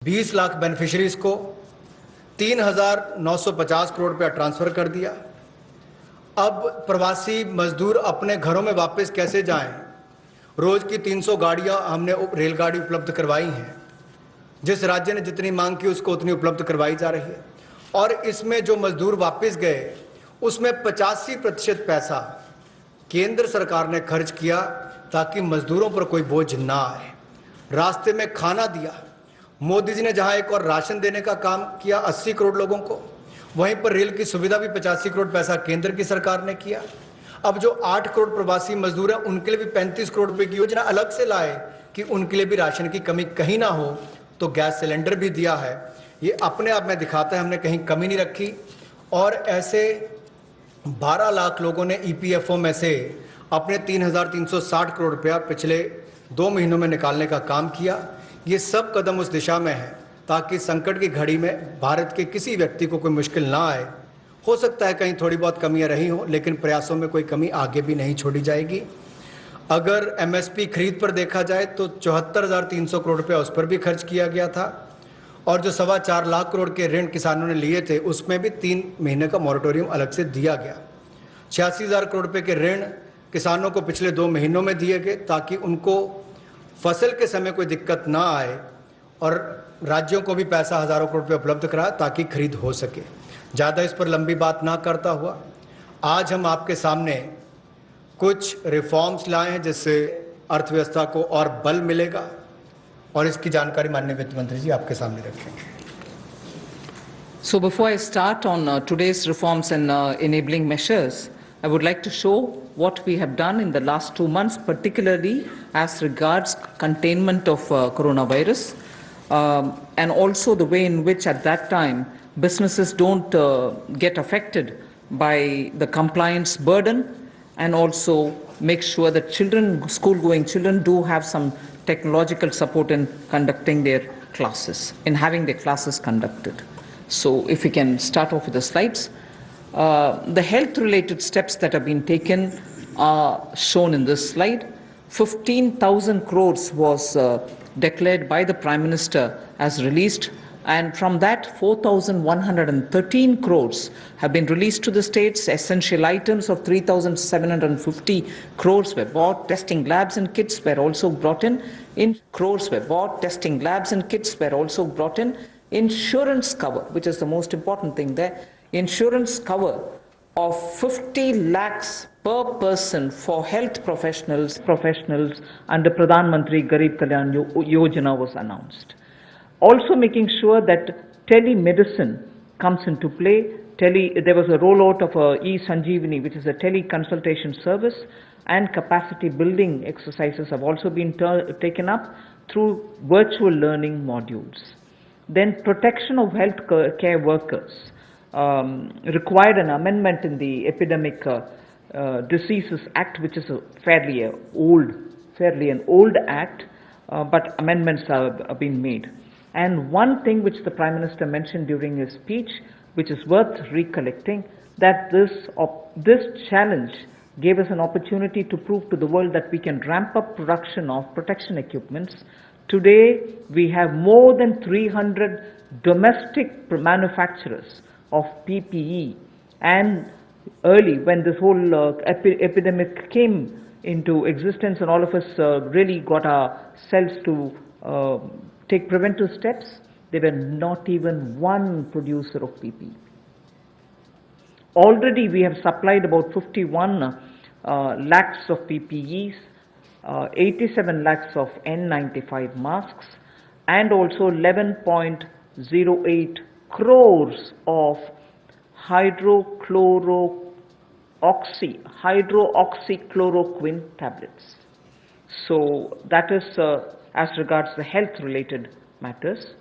20 lakh beneficiaries को 3,950 करोड़ रुपया transfer कर दिया। अब प्रवासी मजदूर अपने घरों में वापस कैसे जाएं? रोज की 300 गाड़ियां हमने रेलगाड़ी उपलब्ध करवाई हैं। जिस राज्य ने जितनी मांग की उसको उतनी उपलब्ध करवाई जा रही है। और इसमें जो मजदूर वापस गए उसमें 85% पैसा केंद्र सरकार ने खर्च किया ताकि मजदूरों पर कोई बोझ ना आए। रास्ते में खाना दिया। मोदी जी ने जहां एक और राशन देने का काम किया 80 करोड़ लोगों को, वहीं पर रेल की सुविधा भी 85 करोड़ पैसा केंद्र की सरकार ने किया। अब जो 8 करोड़ प्रवासी मजदूर हैं उनके लिए भी 35 करोड़ रुपए की योजना अलग से लाए कि उनके लिए भी राशन की कमी कहीं ना हो। तो गैस सिलेंडर भी दिया है। ये अपने आप में दिखाता है हमने कहीं कमी नहीं रखी। और ऐसे 12 लाख लोगों ने ईपीएफओ में से अपने 3,360 करोड़ रुपया पिछले 2 महीनों में निकालने का काम किया। ये सब कदम उस दिशा में है ताकि संकट की घड़ी में भारत के किसी व्यक्ति को कोई मुश्किल ना आए। हो सकता है कहीं थोड़ी बहुत कमियां रही हों, लेकिन प्रयासों में कोई कमी आगे भी नहीं छोड़ी जाएगी। अगर एमएसपी खरीद पर देखा जाए तो 74,300 करोड़ रुपया उस पर भी खर्च किया गया था। और जो 4.25 लाख करोड़ के ऋण किसानों ने लिए थे उसमें भी 3 महीने का मॉरेटोरियम अलग से दिया गया। 86,000 करोड़ रुपए के ऋण किसानों को पिछले 2 महीनों में दिए गए ताकि उनको फसल के समय कोई दिक्कत ना आए। और राज्यों को भी पैसा हजारों करोड़ रुपये उपलब्ध कराया ताकि खरीद हो सके। ज़्यादा इस पर लंबी बात ना करता हुआ आज हम आपके सामने कुछ रिफॉर्म्स लाए हैं जिससे अर्थव्यवस्था को और बल मिलेगा। और इसकी जानकारी माननीय वित्त मंत्री जी आपके सामने रखेंगे। So before I start on today's reforms and enabling measures, I would like to show what we have done in the last 2 months, particularly as regards containment of coronavirus, and also the way in which at that time businesses don't get affected by the compliance burden, and also make sure that children, school-going children, do have some technological support in conducting their classes, in having their classes conducted. So if we can start off with the slides. The health-related steps that have been taken are shown in this slide. 15,000 crores was declared by the Prime Minister as released, and from that 4,113 crores have been released to the states. Essential items of 3,750 crores were bought. Testing labs and kits were also brought in. Crores were bought. Testing labs and kits were also brought in. Insurance cover, which is the most important thing there, insurance cover of 50 lakhs per person for health professionals under Pradhan Mantri Garib Kalyan Yojana was announced. Also making sure that telemedicine comes into play. There was a rollout of e-Sanjeevani, which is a tele-consultation service, and capacity building exercises have also been taken up through virtual learning modules. Then protection of health care workers required an amendment in the Epidemic Diseases Act, which is a fairly an old act, but amendments have been made. And one thing which the Prime Minister mentioned during his speech, which is worth recollecting, that this challenge gave us an opportunity to prove to the world that we can ramp up production of protection equipments. Today, we have more than 300 domestic manufacturers of PPE, and early when this whole epidemic came into existence and all of us really got ourselves to take preventive steps, there were not even one producer of PPE. Already we have supplied about 51 lakhs of PPEs, 87 lakhs of N95 masks, and also 11.08 crores of hydroxychloroquine tablets. So that is as regards the health related matters.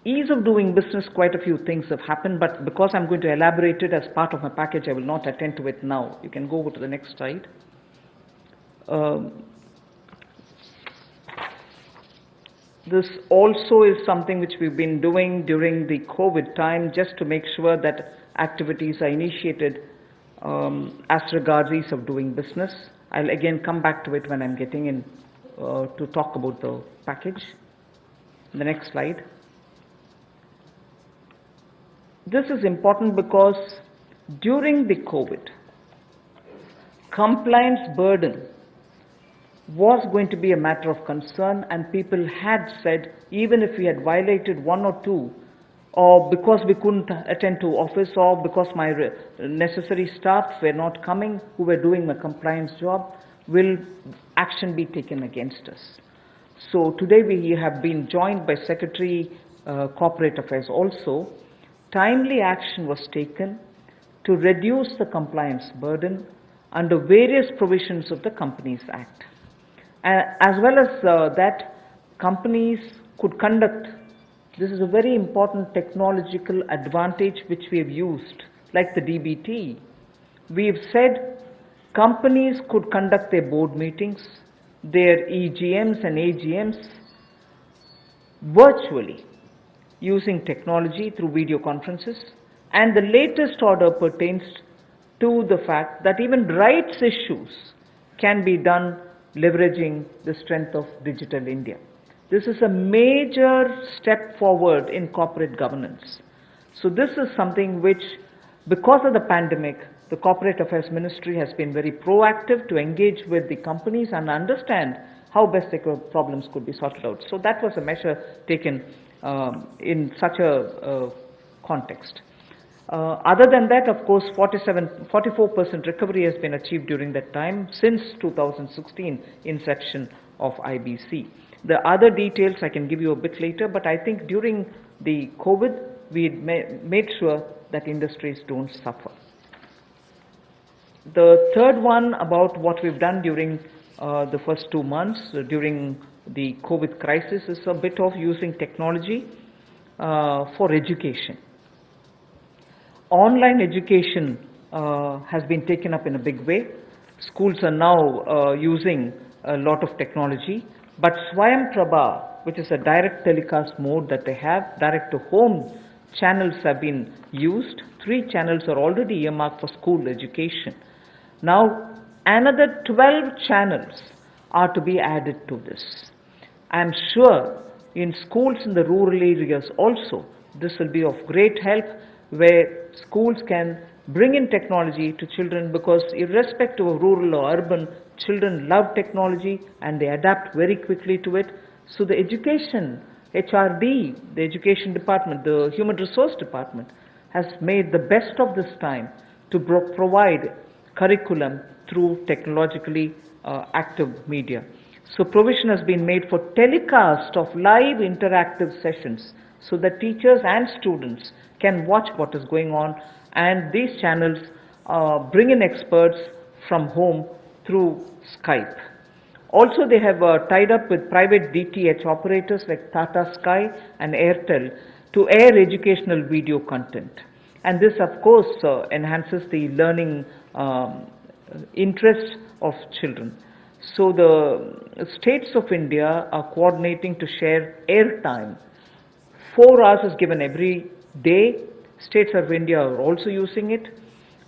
Ease of doing business, quite a few things have happened, but because I'm going to elaborate it as part of my package, I will not attend to it now. You can go to the next slide. This also is something which we've been doing during the COVID time, just to make sure that activities are initiated as regards ease of doing business. I'll again come back to it when I'm getting in to talk about the package. The next slide. This is important because during the COVID, compliance burden was going to be a matter of concern, and people had said, even if we had violated one or two, or because we couldn't attend to office, or because my necessary staff were not coming who were doing a compliance job, will action be taken against us. So today we have been joined by Secretary Corporate Affairs also. Timely action was taken to reduce the compliance burden under various provisions of the Companies Act. As well as that, companies could conduct, this is a very important technological advantage which we have used, like the DBT. We have said companies could conduct their board meetings, their EGMs and AGMs virtually using technology through video conferences, and the latest order pertains to the fact that even rights issues can be done leveraging the strength of Digital India. This is a major step forward in corporate governance. So this is something which, because of the pandemic, the Corporate Affairs Ministry has been very proactive to engage with the companies and understand how best their problems could be sorted out. So that was a measure taken in such a context. Other than that, of course, 44% recovery has been achieved during that time since 2016 inception of IBC. The other details I can give you a bit later, but I think during the COVID, we made sure that industries don't suffer. The third one about what we've done during the first 2 months during the COVID crisis is a bit of using technology for education. Online education has been taken up in a big way. Schools are now using a lot of technology, but Swayam Prabha, which is a direct telecast mode that they have, direct to home channels have been used. 3 channels are already earmarked for school education. Now another 12 channels are to be added to this. I am sure in schools in the rural areas also this will be of great help, where schools can bring in technology to children, because irrespective of rural or urban, children love technology and they adapt very quickly to it. So the education, HRD, the education department, the human resource department has made the best of this time to provide curriculum through technologically active media. So provision has been made for telecast of live interactive sessions so that teachers and students can watch what is going on, and these channels bring in experts from home through Skype. Also, they have tied up with private DTH operators like Tata Sky and Airtel to air educational video content. And this, of course, enhances the learning interest of children. So the states of India are coordinating to share airtime. 4 hours is given every day. States of India are also using it,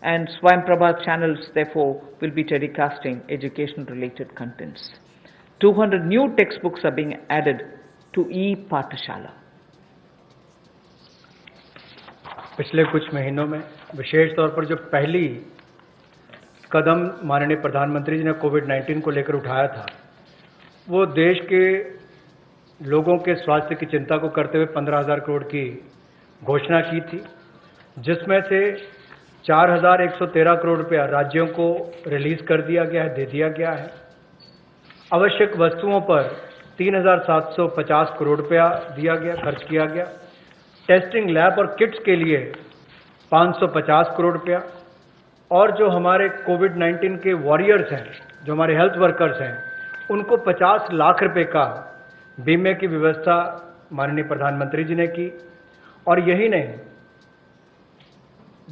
and Swayam Prabha channels therefore will be telecasting education related contents. 200 new textbooks are being added to e-Pathshala. पिछले कुछ महीनों में विशेष तौर पर जो पहली कदम माननीय प्रधानमंत्री जी ने कोविड-19 को लेकर उठाया था, वो देश के लोगों के स्वास्थ्य की चिंता को करते हुए 15,000 करोड़ की घोषणा की थी, जिसमें से 4,113 करोड़ रुपया राज्यों को रिलीज कर दिया गया है, दे दिया गया है। आवश्यक वस्तुओं पर 3,750 करोड़ रुपया दिया गया, खर्च किया गया। टेस्टिंग लैब और किट्स के लिए 550 करोड़ रुपया, और जो हमारे कोविड-19 के वॉरियर्स हैं, जो हमारे हेल्थ वर्कर्स हैं, उनको 50 लाख रुपए का बीमे की व्यवस्था माननीय प्रधानमंत्री जी ने की। और यही नहीं,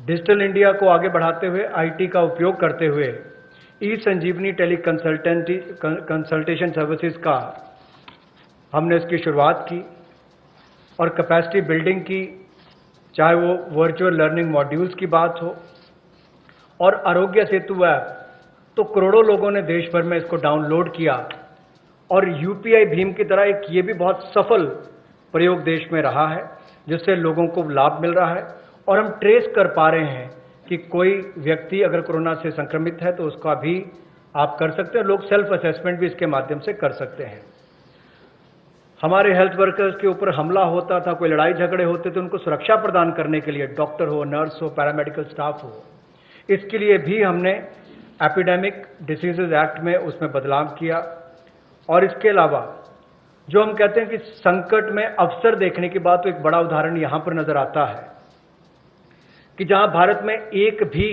डिजिटल इंडिया को आगे बढ़ाते हुए आईटी का उपयोग करते हुए ई संजीवनी टेली कंसल्टेशन सर्विसेज का हमने इसकी शुरुआत की और कैपेसिटी बिल्डिंग की, चाहे वो वर्चुअल लर्निंग मॉड्यूल्स की बात हो और आरोग्य सेतु ऐप तो करोड़ों लोगों ने देश भर में इसको डाउनलोड किया और यूपीआई भीम की तरह एक ये भी बहुत सफल प्रयोग देश में रहा है, जिससे लोगों को लाभ मिल रहा है और हम ट्रेस कर पा रहे हैं कि कोई व्यक्ति अगर कोरोना से संक्रमित है तो उसका भी आप कर सकते हैं। लोग सेल्फ असेसमेंट भी इसके माध्यम से कर सकते हैं। हमारे हेल्थ वर्कर्स के ऊपर हमला होता था, कोई लड़ाई झगड़े होते थे, उनको सुरक्षा प्रदान करने के लिए डॉक्टर हो, नर्स हो, पैरामेडिकल स्टाफ हो, इसके लिए भी हमने एपिडेमिक डिसीजेज एक्ट में उसमें बदलाव किया। और इसके अलावा जो हम कहते हैं कि संकट में अवसर देखने की बात, तो एक बड़ा उदाहरण यहां पर नजर आता है कि जहां भारत में एक भी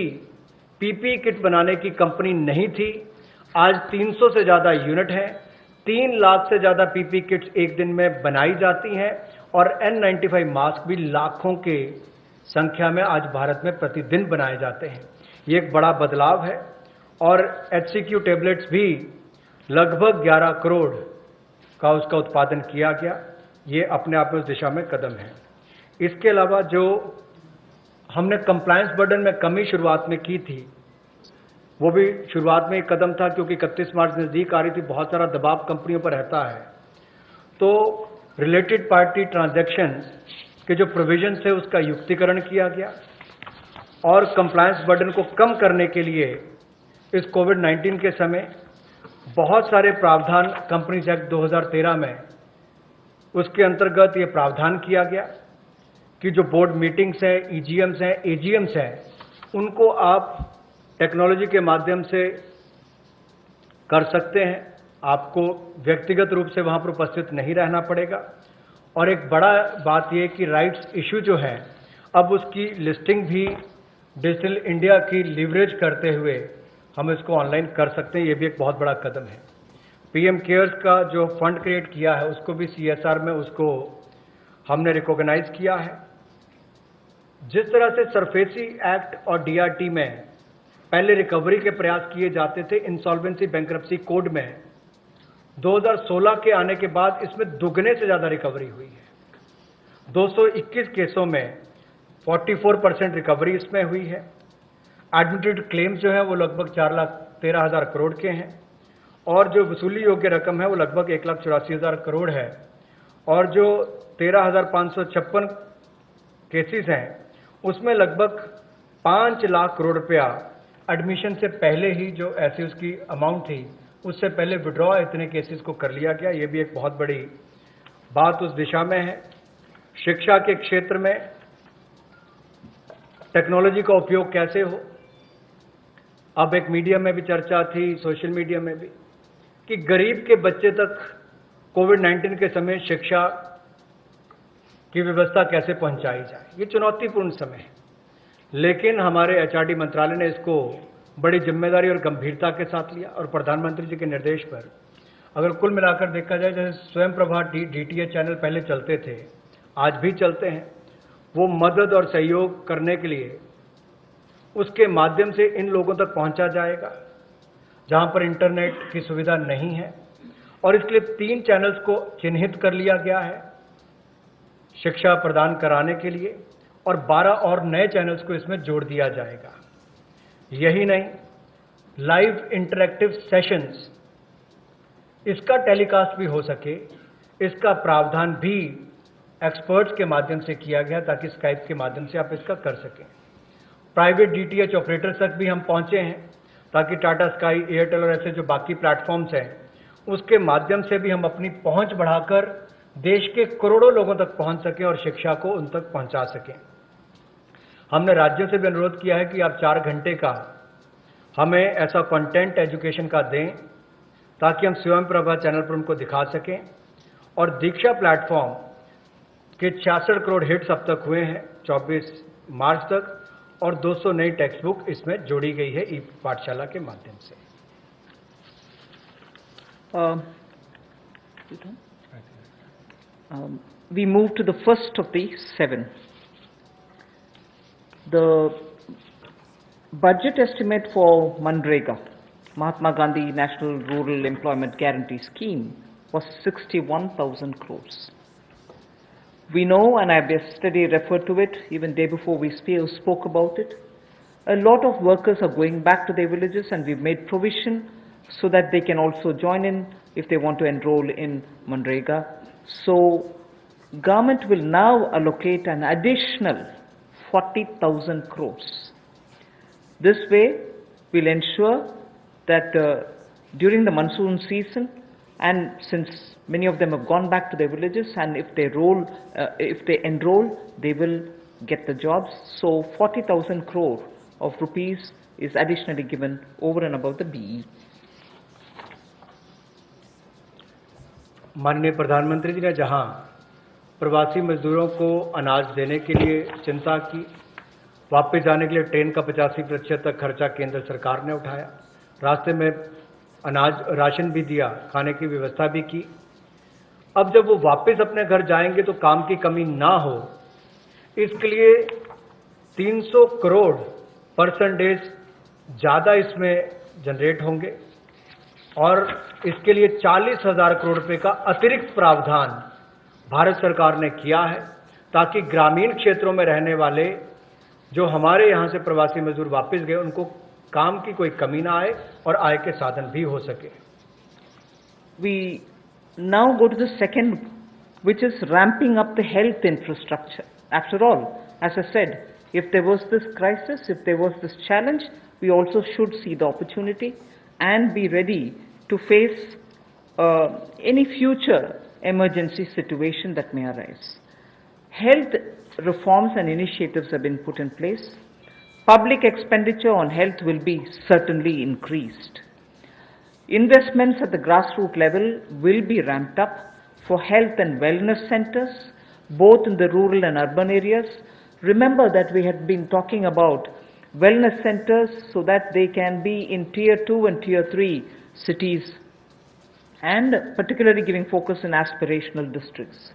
पीपी किट बनाने की कंपनी नहीं थी, आज 300 से ज्यादा यूनिट हैं, 3 लाख से ज्यादा पीपी किट्स एक दिन में बनाई जाती हैं और N95 मास्क भी लाखों के संख्या में आज भारत में प्रतिदिन बनाए जाते हैं। ये एक बड़ा बदलाव है। और HCQ टेबलेट्स भी लगभग 11 करोड़ का उसका उत्पादन किया गया। ये अपने आप में उस दिशा में कदम है। इसके अलावा जो हमने कंप्लायंस बर्डन में कमी शुरुआत में की थी, वो भी शुरुआत में एक कदम था, क्योंकि 31 मार्च नजदीक आ रही थी, बहुत सारा दबाव कंपनियों पर रहता है। तो रिलेटेड पार्टी ट्रांजैक्शंस के जो प्रोविजंस है उसका युक्तिकरण किया गया और कंप्लायंस बर्डन को कम करने के लिए इस कोविड-19 के समय बहुत सारे प्रावधान कंपनीज एक्ट 2013 में उसके अंतर्गत ये प्रावधान किया गया कि जो बोर्ड मीटिंग्स हैं, EGMs हैं, AGMs हैं, उनको आप टेक्नोलॉजी के माध्यम से कर सकते हैं। आपको व्यक्तिगत रूप से वहां पर उपस्थित नहीं रहना पड़ेगा। और एक बड़ा बात यह कि राइट्स इशू जो है, अब उसकी लिस्टिंग भी डिजिटल इंडिया की लीवरेज करते हुए हम इसको ऑनलाइन कर सकते हैं। ये भी एक बहुत बड़ा कदम है। PM केयर्स का जो फंड क्रिएट किया है, उसको भी CSR में उसको हमने रिकॉग्नाइज किया है। जिस तरह से सरफेसी एक्ट और DRT में पहले रिकवरी के प्रयास किए जाते थे, इंसॉल्वेंसी बैंक्रप्सी कोड में 2016 के आने के बाद इसमें दुगने से ज्यादा रिकवरी हुई है। 221 केसों में 44% रिकवरी इसमें हुई है। एडमिटेड क्लेम्स जो है वो लगभग 4,13,000 करोड़ के हैं और जो वसूली योग्य रकम है वो लगभग 1,84,000 करोड़ है। और जो 13,556 केसेस हैं उसमें लगभग 5 लाख करोड़ रुपया एडमिशन से पहले ही, जो ऐसी उसकी अमाउंट थी, उससे पहले विड्रॉ इतने केसेस को कर लिया गया। ये भी एक बहुत बड़ी बात उस दिशा में है। शिक्षा के क्षेत्र में टेक्नोलॉजी का उपयोग कैसे हो, अब एक मीडिया में भी चर्चा थी, सोशल मीडिया में भी, कि गरीब के बच्चे तक कोविड-19 के समय शिक्षा की व्यवस्था कैसे पहुंचाई जाए। ये चुनौतीपूर्ण समय है, लेकिन हमारे HRD मंत्रालय ने इसको बड़ी जिम्मेदारी और गंभीरता के साथ लिया और प्रधानमंत्री जी के निर्देश पर अगर कुल मिलाकर देखा जाए, जैसे स्वयं प्रभा DTH चैनल पहले चलते थे, आज भी चलते हैं, वो मदद और सहयोग करने के लिए उसके माध्यम से इन लोगों तक पहुंचा जाएगा जहां पर इंटरनेट की सुविधा नहीं है। और इसके लिए 3 चैनल्स को चिन्हित कर लिया गया है शिक्षा प्रदान कराने के लिए, और 12 और नए चैनल्स को इसमें जोड़ दिया जाएगा। यही नहीं, लाइव इंटरैक्टिव सेशंस, इसका टेलीकास्ट भी हो सके, इसका प्रावधान भी एक्सपर्ट्स के माध्यम से किया गया ताकि स्काइप के माध्यम से आप इसका कर सकें। प्राइवेट DTH ऑपरेटर्स तक भी हम पहुंचे हैं ताकि टाटा स्काई, एयरटेल और ऐसे जो बाकी प्लेटफॉर्म्स हैं उसके माध्यम से भी हम अपनी पहुंच बढ़ाकर देश के करोड़ों लोगों तक पहुंच सकें और शिक्षा को उन तक पहुंचा सकें। हमने राज्यों से भी अनुरोध किया है कि आप 4 घंटे का हमें ऐसा कंटेंट एजुकेशन का दें ताकि हम स्वयं प्रभा चैनल पर उनको दिखा सकें। और दीक्षा प्लेटफॉर्म के 66 करोड़ हिट्स अब तक हुए हैं 24 मार्च तक, और 200 नई टेक्स्ट बुक इसमें जोड़ी गई है ई पाठशाला के माध्यम से। We move to the first of the 7. The budget estimate for MNREGA, Mahatma Gandhi National Rural Employment Guarantee Scheme, was 61,000 crores. We know, and I yesterday referred to it, even day before we spoke about it, a lot of workers are going back to their villages, and we've made provision so that they can also join in if they want to enroll in Manrega. So government will now allocate an additional 40,000 crores. This way, we'll ensure that during the monsoon season, and since many of them have gone back to their villages, and if they enroll, they will get the jobs. So 40,000 crore of rupees is additionally given over and above the BE. माननीय प्रधानमंत्री जी ने जहां प्रवासी मजदूरों को अनाज देने के लिए चिंता की, वापस जाने के लिए ट्रेन का 85% तक खर्चा केंद्र सरकार ने उठाया, रास्ते में अनाज राशन भी दिया, खाने की व्यवस्था भी की। अब जब वो वापस अपने घर जाएंगे तो काम की कमी ना हो, इसके लिए 300 करोड़ परसेंटेज ज़्यादा इसमें जनरेट होंगे और इसके लिए 40,000 करोड़ रुपए का अतिरिक्त प्रावधान भारत सरकार ने किया है, ताकि ग्रामीण क्षेत्रों में रहने वाले जो हमारे यहाँ से प्रवासी मजदूर वापस गए उनको काम की कोई कमी ना आए और आय के साधन भी हो सके। We now go to the second, which is ramping up the health infrastructure. After all, as I said, if there was this crisis, if there was this challenge, we also should see the opportunity and be ready to face any future emergency situation that may arise. Health reforms and initiatives have been put in place. Public expenditure on health will be certainly increased. Investments at the grassroots level will be ramped up for health and wellness centers, both in the rural and urban areas. Remember that we had been talking about wellness centers so that they can be in tier 2 and tier 3 cities, and particularly giving focus in aspirational districts.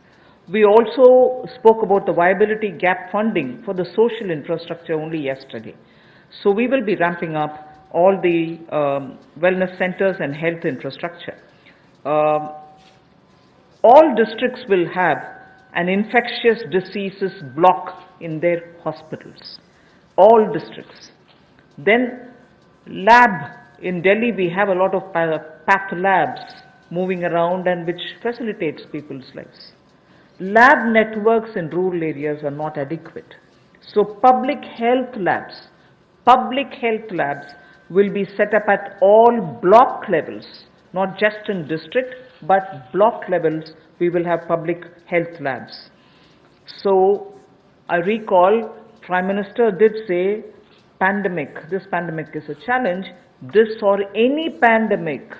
We also spoke about the viability gap funding for the social infrastructure only yesterday. So we will be ramping up all the wellness centers and health infrastructure. All districts will have an infectious diseases block in their hospitals. All districts. Then lab, in Delhi we have a lot of path labs moving around and which facilitates people's lives. Lab networks in rural areas are not adequate. So public health labs will be set up at all block levels, not just in district, but block levels we will have public health labs. So I recall Prime Minister did say this pandemic is a challenge, this or any pandemic.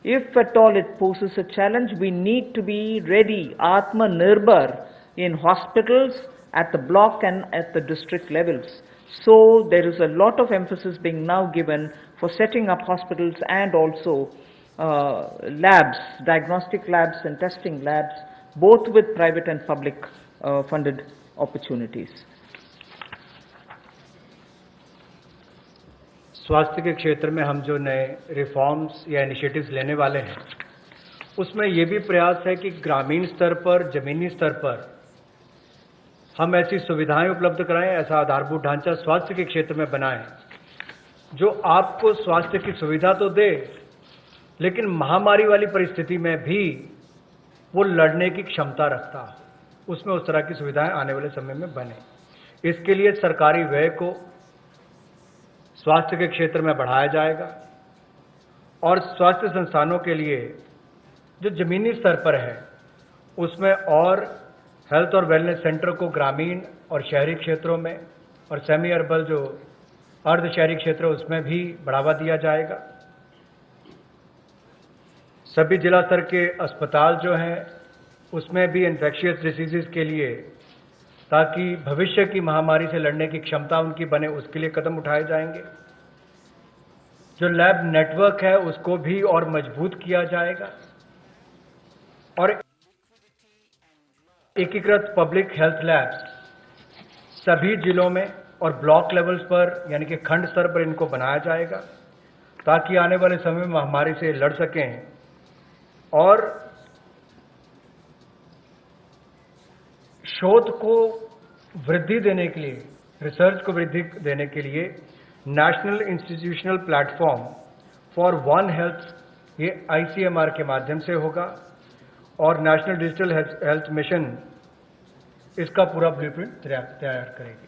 If at all it poses a challenge, we need to be ready, Atma Nirbhar, in hospitals, at the block and at the district levels. So there is a lot of emphasis being now given for setting up hospitals and also labs, diagnostic labs and testing labs, both with private and public funded opportunities. स्वास्थ्य के क्षेत्र में हम जो नए reforms या initiatives लेने वाले हैं, उसमें ये भी प्रयास है कि ग्रामीण स्तर पर, जमीनी स्तर पर हम ऐसी सुविधाएं उपलब्ध कराएं, ऐसा आधारभूत ढांचा स्वास्थ्य के क्षेत्र में बनाएं जो आपको स्वास्थ्य की सुविधा तो दे, लेकिन महामारी वाली परिस्थिति में भी वो लड़ने की क्षमता रखता हो, उसमें उस तरह की सुविधाएं आने वाले समय में बने। इसके लिए सरकारी व्यय को स्वास्थ्य के क्षेत्र में बढ़ाया जाएगा और स्वास्थ्य संस्थानों के लिए जो जमीनी स्तर पर है उसमें और हेल्थ और वेलनेस सेंटर को ग्रामीण और शहरी क्षेत्रों में और सेमी अर्बन जो अर्ध शहरी क्षेत्र है उसमें भी बढ़ावा दिया जाएगा। सभी जिला स्तर के अस्पताल जो हैं उसमें भी इन्फेक्शियस डिसीजेस के लिए, ताकि भविष्य की महामारी से लड़ने की क्षमता उनकी बने, उसके लिए कदम उठाए जाएंगे। जो लैब नेटवर्क है उसको भी और मजबूत किया जाएगा और एकीकृत पब्लिक हेल्थ लैब्स सभी जिलों में और ब्लॉक लेवल्स पर यानी कि खंड स्तर पर इनको बनाया जाएगा, ताकि आने वाले समय में महामारी से लड़ सकें और शोध को वृद्धि देने के लिए रिसर्च को वृद्धि देने के लिए national institutional platform for one health, ये ICMR के माध्यम से होगा और नेशनल डिजिटल हेल्थ मिशन इसका पूरा ब्लूप्रिंट तैयार करेगी।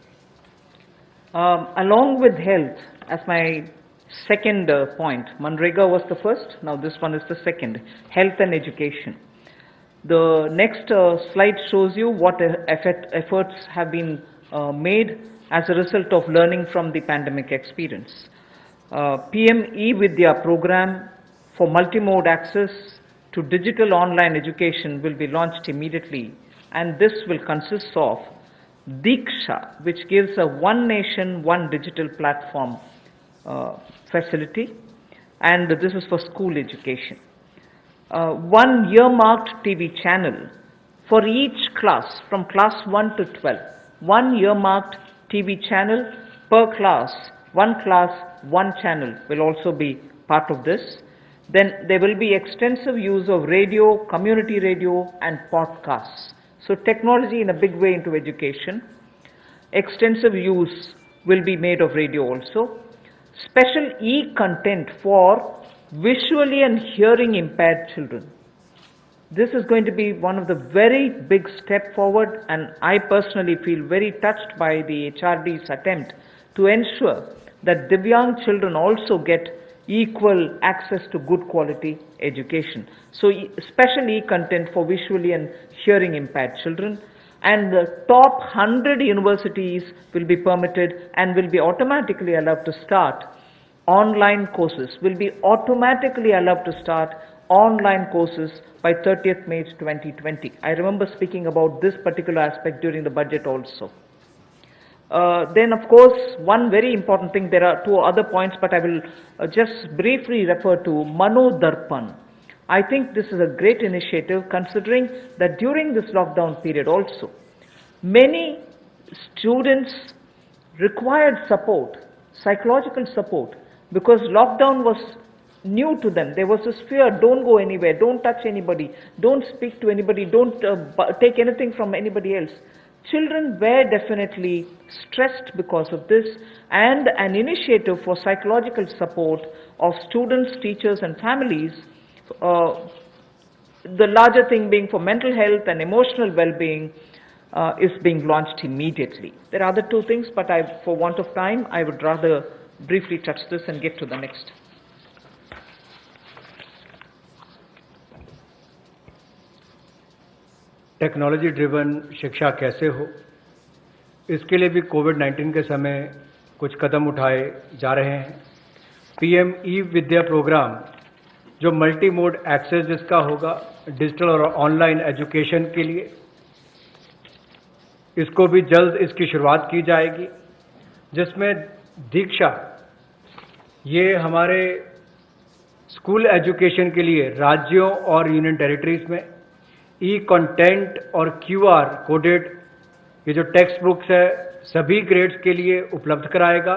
Along with health, as my second point, Manrega was the first, now this one is the second, health and education. The next slide shows you what efforts have been made as a result of learning from the pandemic experience. PM eVidya program for multimode access to digital online education will be launched immediately, and this will consist of Diksha, which gives a one nation, one digital platform facility, and this is for school education. One earmarked TV channel for each class from class 1 to 12. One earmarked TV channel per class, one class, one channel will also be part of this. Then there will be extensive use of radio, community radio and podcasts. So technology in a big way into education. Extensive use will be made of radio also. Special e-content for visually and hearing impaired children. This is going to be one of the very big step forward, and I personally feel very touched by the HRD's attempt to ensure that Divyang children also get equal access to good quality education. So special e-content for visually and hearing impaired children, and the top 100 universities will be permitted and will be automatically allowed to start online courses, will be automatically allowed to start online courses by 30th May 2020. I remember speaking about this particular aspect during the budget also. Then of course, one very important thing, there are two other points, but I will just briefly refer to Mano Darpan. I think this is a great initiative, considering that during this lockdown period also, many students required support, psychological support, because lockdown was new to them. There was this fear, don't go anywhere, don't touch anybody, don't speak to anybody, don't take anything from anybody else. Children were definitely stressed because of this, and an initiative for psychological support of students, teachers and families, the larger thing being for mental health and emotional well-being, is being launched immediately. There are other two things, but for want of time, I would rather briefly touch this and get to the next. Technology driven शिक्षा कैसे हो, इसके लिए भी कोविड-19 के समय कुछ कदम उठाए जा रहे हैं। PM eVidya प्रोग्राम जो मल्टी मोड एक्सेस जिसका होगा डिजिटल और ऑनलाइन एजुकेशन के लिए, इसको भी जल्द इसकी शुरुआत की जाएगी, जिसमें दीक्षा ये हमारे स्कूल एजुकेशन के लिए राज्यों और यूनियन टेरिटरीज में कंटेंट और QR कोडेड ये जो टेक्स्ट बुक्स है सभी ग्रेड्स के लिए उपलब्ध कराएगा।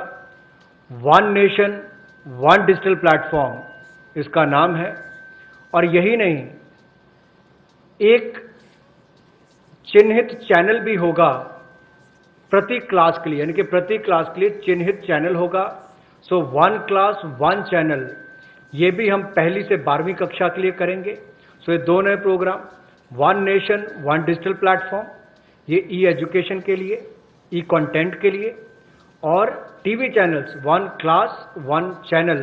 One nation one digital platform इसका नाम है। और यही नहीं, एक चिन्हित चैनल भी होगा प्रति क्लास के लिए, यानी कि प्रति क्लास के लिए चिन्हित चैनल होगा। So one class one channel, ये भी हम पहली से 12वीं कक्षा के लिए करेंगे। सो ये दो नए programme, one nation one digital platform, ये एजुकेशन के लिए, कंटेंट के लिए, और TV channels one class one channel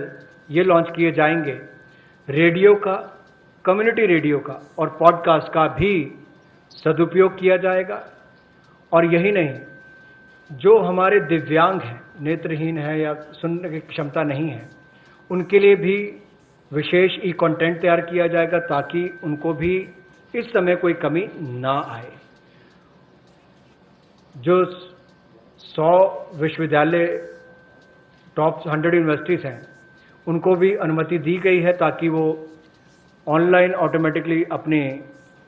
ये लॉन्च किए जाएंगे। रेडियो का, कम्युनिटी रेडियो का और पॉडकास्ट का भी सदुपयोग किया जाएगा। और यही नहीं, जो हमारे दिव्यांग हैं, नेत्रहीन हैं या सुनने की क्षमता नहीं है, उनके लिए भी विशेष कंटेंट तैयार किया जाएगा ताकि उनको भी इस समय कोई कमी ना आए। जो 100 विश्वविद्यालय टॉप 100 यूनिवर्सिटीज हैं, उनको भी अनुमति दी गई है ताकि वो ऑनलाइन ऑटोमेटिकली अपने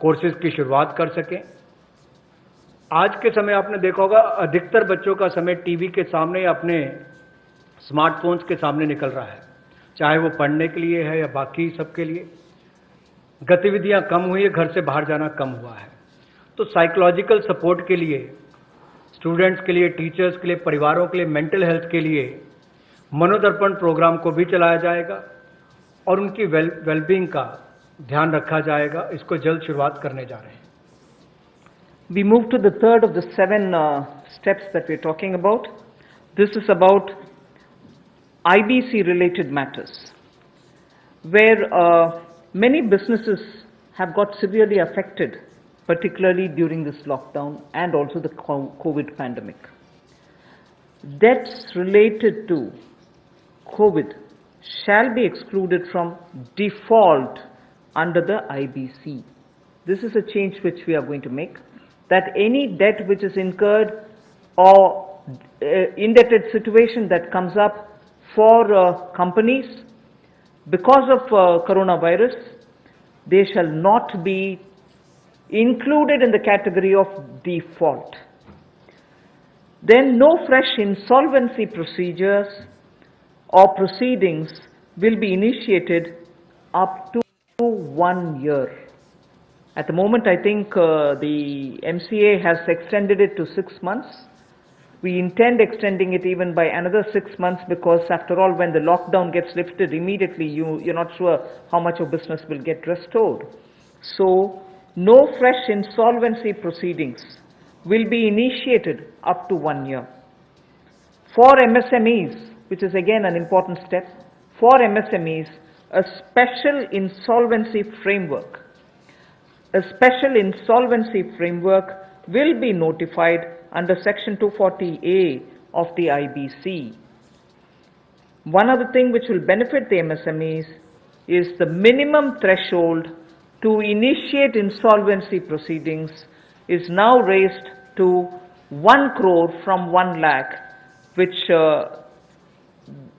कोर्सेज की शुरुआत कर सकें। आज के समय आपने देखा होगा अधिकतर बच्चों का समय टीवी के सामने या अपने स्मार्टफोन्स के सामने निकल रहा है, चाहे वो पढ़ने के लिए है या बाकी सबके लिए। गतिविधियां कम हुई है, घर से बाहर जाना कम हुआ है। तो साइकोलॉजिकल सपोर्ट के लिए स्टूडेंट्स के लिए, टीचर्स के लिए, परिवारों के लिए, मेंटल हेल्थ के लिए मनोदर्पण प्रोग्राम को भी चलाया जाएगा और उनकी वेलबींग का ध्यान रखा जाएगा। इसको जल्द शुरुआत करने जा रहे हैं। We move to the third of the seven steps that we're talking about. This is about IBC related matters, where many businesses have got severely affected, particularly during this lockdown and also the COVID pandemic. Debts related to COVID shall be excluded from default under the IBC. This is a change which we are going to make, that any debt which is incurred or indebted situation that comes up for companies because of coronavirus, they shall not be included in the category of default. Then no fresh insolvency procedures or proceedings will be initiated up to 1 year. At the moment, I think the MCA has extended it to 6 months. We intend extending it even by another 6 months, because after all, when the lockdown gets lifted immediately, you're not sure how much of business will get restored. So, no fresh insolvency proceedings will be initiated up to 1 year. For MSMEs, which is again an important step, for MSMEs, a special insolvency framework will be notified under section 240A of the IBC. One other thing which will benefit the MSMEs is the minimum threshold to initiate insolvency proceedings is now raised to 1 crore from 1 lakh, which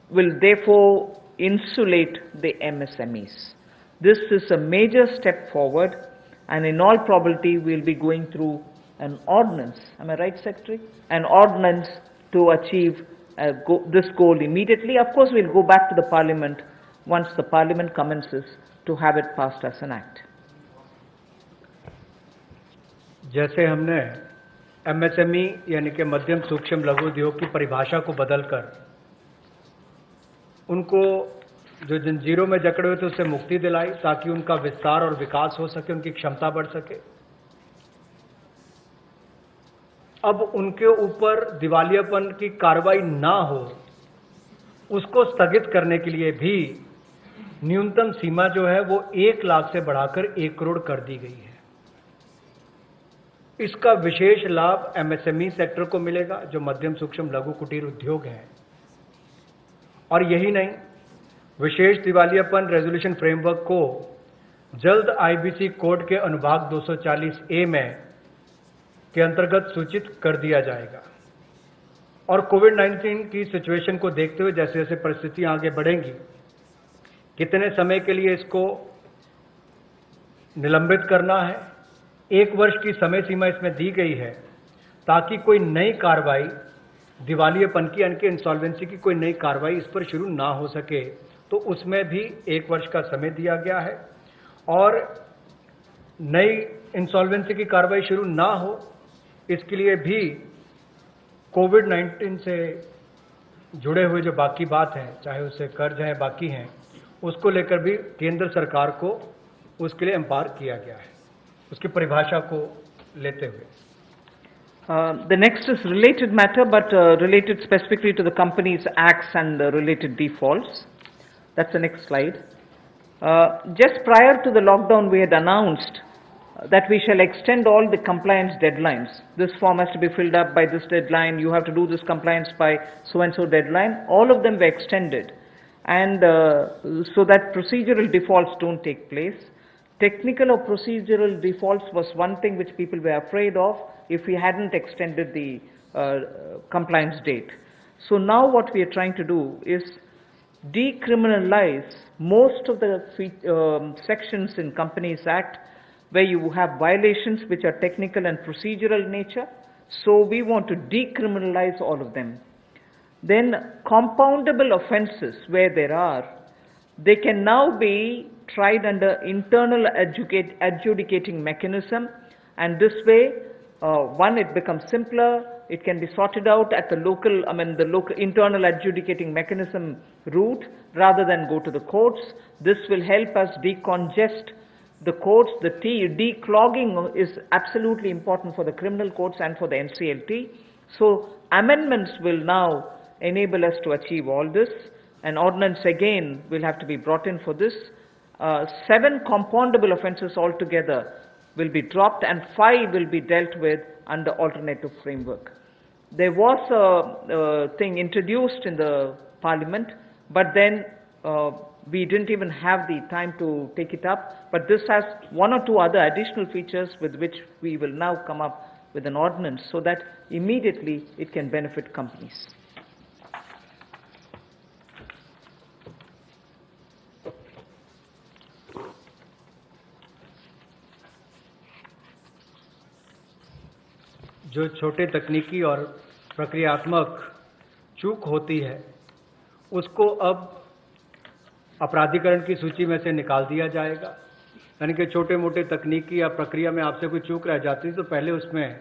will therefore insulate the MSMEs. This is a major step forward, and in all probability we will be going through an ordinance, am I right, Secretary? An ordinance to achieve this goal immediately. Of course, we will go back to the Parliament once the Parliament commences to have it passed as an act. जैसे हमने MSME यानी कि मध्यम सूक्ष्म लघु उद्योग की परिभाषा को बदलकर उनको जो जंजीरों में जकड़े हुए थे उससे मुक्ति दिलाई, ताकि उनका विस्तार और विकास हो सके, उनकी क्षमता बढ़ सके। अब उनके ऊपर दिवालियापन की कार्रवाई ना हो, उसको स्थगित करने के लिए भी न्यूनतम सीमा जो है वो 1 लाख से बढ़ाकर 1 करोड़ कर दी गई है। इसका विशेष लाभ MSME सेक्टर को मिलेगा, जो मध्यम सूक्ष्म लघु कुटीर उद्योग है। और यही नहीं, विशेष दिवालियापन रेजोल्यूशन फ्रेमवर्क को जल्द IBC कोड के अनुभाग 240A में के अंतर्गत सूचित कर दिया जाएगा। और कोविड-19 की सिचुएशन को देखते हुए जैसे जैसे परिस्थितियां आगे बढ़ेंगी, कितने समय के लिए इसको निलंबित करना है, 1 वर्ष की समय सीमा इसमें दी गई है, ताकि कोई नई कार्रवाई दिवालियापन की यानी कि इंसॉल्वेंसी की कोई नई कार्रवाई इस पर शुरू ना हो सके, तो उसमें भी 1 वर्ष का समय दिया गया है। और नई इंसॉल्वेंसी की कार्रवाई शुरू ना हो, इसके लिए भी कोविड-19 से जुड़े हुए जो बाकी बात है, चाहे उससे कर्ज है बाकी हैं, उसको लेकर भी केंद्र सरकार को उसके लिए एम्पावर किया गया है, उसकी परिभाषा को लेते हुए। The next is related matter, but related specifically to the Companies Acts and the related defaults. That's the next slide. Just prior to the lockdown, we had announced that we shall extend all the compliance deadlines. This form has to be filled up by this deadline, you have to do this compliance by so-and-so deadline. All of them were extended, and so that procedural defaults don't take place. Technical or procedural defaults was one thing which people were afraid of if we hadn't extended the compliance date. So now what we are trying to do is decriminalize most of the sections in Companies Act where you have violations which are technical and procedural nature. So we want to decriminalize all of them. Then compoundable offenses where there are, they can now be tried under internal adjudicating mechanism, and this way one, it becomes simpler, it can be sorted out at the local, the local internal adjudicating mechanism route rather than go to the courts. This will help us decongest the courts. The declogging is absolutely important for the criminal courts and for the NCLT. So amendments will now enable us to achieve all this. An ordinance again will have to be brought in for this. 7 compoundable offences altogether will be dropped and 5 will be dealt with under alternative framework. There was a thing introduced in the Parliament, but then we didn't even have the time to take it up. But this has 1 or 2 other additional features with which we will now come up with an ordinance so that immediately it can benefit companies. जो छोटे तकनीकी और प्रक्रियात्मक चूक होती है उसको अब अपराधीकरण की सूची में से निकाल दिया जाएगा। यानी कि छोटे मोटे तकनीकी या प्रक्रिया में आपसे कोई चूक रह जाती तो पहले उसमें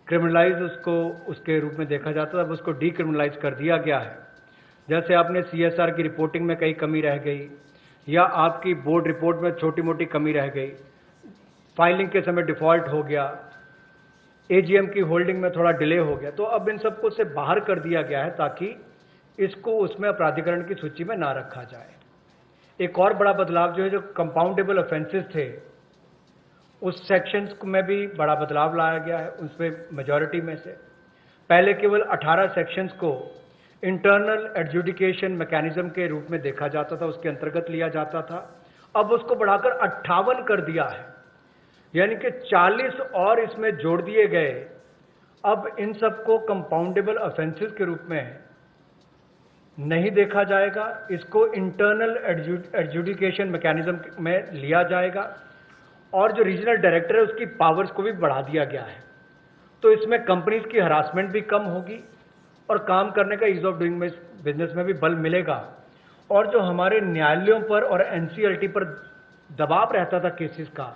क्रिमिनलाइज उसके रूप में देखा जाता था, अब उसको डीक्रिमिनलाइज कर दिया गया है। जैसे आपने CSR की रिपोर्टिंग में कहीं कमी रह गई या आपकी बोर्ड रिपोर्ट में छोटी मोटी कमी रह गई, फाइलिंग के समय डिफॉल्ट हो गया, AGM की होल्डिंग में थोड़ा डिले हो गया, तो अब इन सबको से बाहर कर दिया गया है ताकि इसको उसमें अपराधीकरण की सूची में ना रखा जाए। एक और बड़ा बदलाव जो है, जो कंपाउंडेबल ऑफेंसेस थे उस सेक्शंस में भी बड़ा बदलाव लाया गया है। उसमें मेजॉरिटी में से पहले केवल 18 सेक्शंस को इंटरनल एडजुडिकेशन मैकेनिज्म के रूप में देखा जाता था, उसके अंतर्गत लिया जाता था। अब उसको बढ़ाकर 58 कर दिया है, यानी कि 40 और इसमें जोड़ दिए गए। अब इन सबको कंपाउंडेबल ऑफेंसेस के रूप में नहीं देखा जाएगा, इसको इंटरनल एडजुडिकेशन मैकेनिज्म में लिया जाएगा और जो रीजनल डायरेक्टर है उसकी पावर्स को भी बढ़ा दिया गया है। तो इसमें कंपनीज की हरासमेंट भी कम होगी और काम करने का ईज ऑफ डूइंग बिजनेस में भी बल मिलेगा। और जो हमारे न्यायालयों पर और NCLT पर दबाव रहता था केसेस का,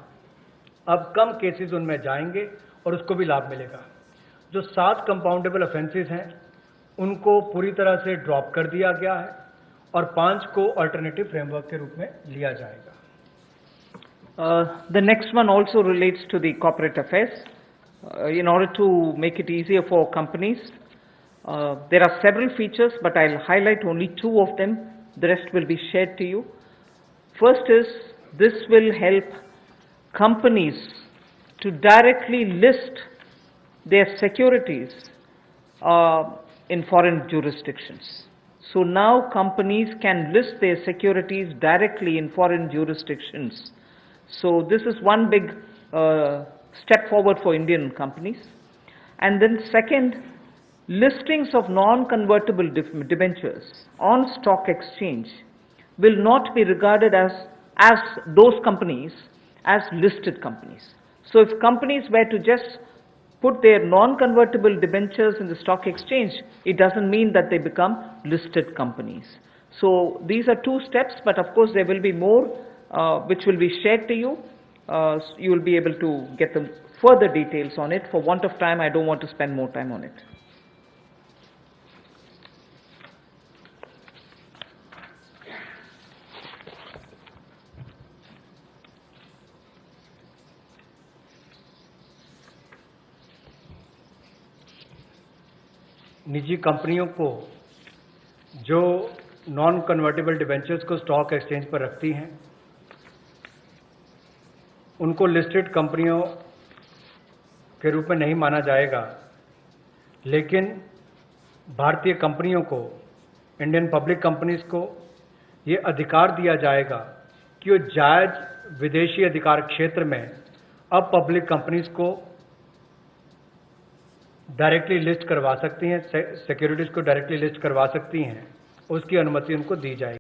अब कम केसेस उनमें जाएंगे और उसको भी लाभ मिलेगा। जो 7 कंपाउंडेबल ऑफेंसेस हैं उनको पूरी तरह से ड्रॉप कर दिया गया है और 5 को अल्टरनेटिव फ्रेमवर्क के रूप में लिया जाएगा। The next one also relates to the corporate affairs. In order to make it easier for companies, there are several features, but I'll highlight only 2 of them. The rest will be shared to you. First is, this will help companies to directly list their securities in foreign jurisdictions. So now companies can list their securities directly in foreign jurisdictions. So this is one big step forward for Indian companies. And then second, listings of non-convertible debentures on stock exchange will not be regarded as those companies as listed companies. So if companies were to just put their non-convertible debentures in the stock exchange, it doesn't mean that they become listed companies. So these are 2 steps, but of course there will be more which will be shared to you. You will be able to get the further details on it. For want of time, I don't want to spend more time on it. निजी कंपनियों को जो non convertible debentures को stock exchange पर रखती हैं उनको listed कंपनियों के रूप में नहीं माना जाएगा, लेकिन भारतीय कंपनियों को, इंडियन पब्लिक कंपनीज को ये अधिकार दिया जाएगा कि वो जायज विदेशी अधिकार क्षेत्र में अब पब्लिक कंपनीज को डायरेक्टली लिस्ट करवा सकती हैं, सिक्योरिटीज को डायरेक्टली लिस्ट करवा सकती हैं, उसकी अनुमति उनको दी जाएगी।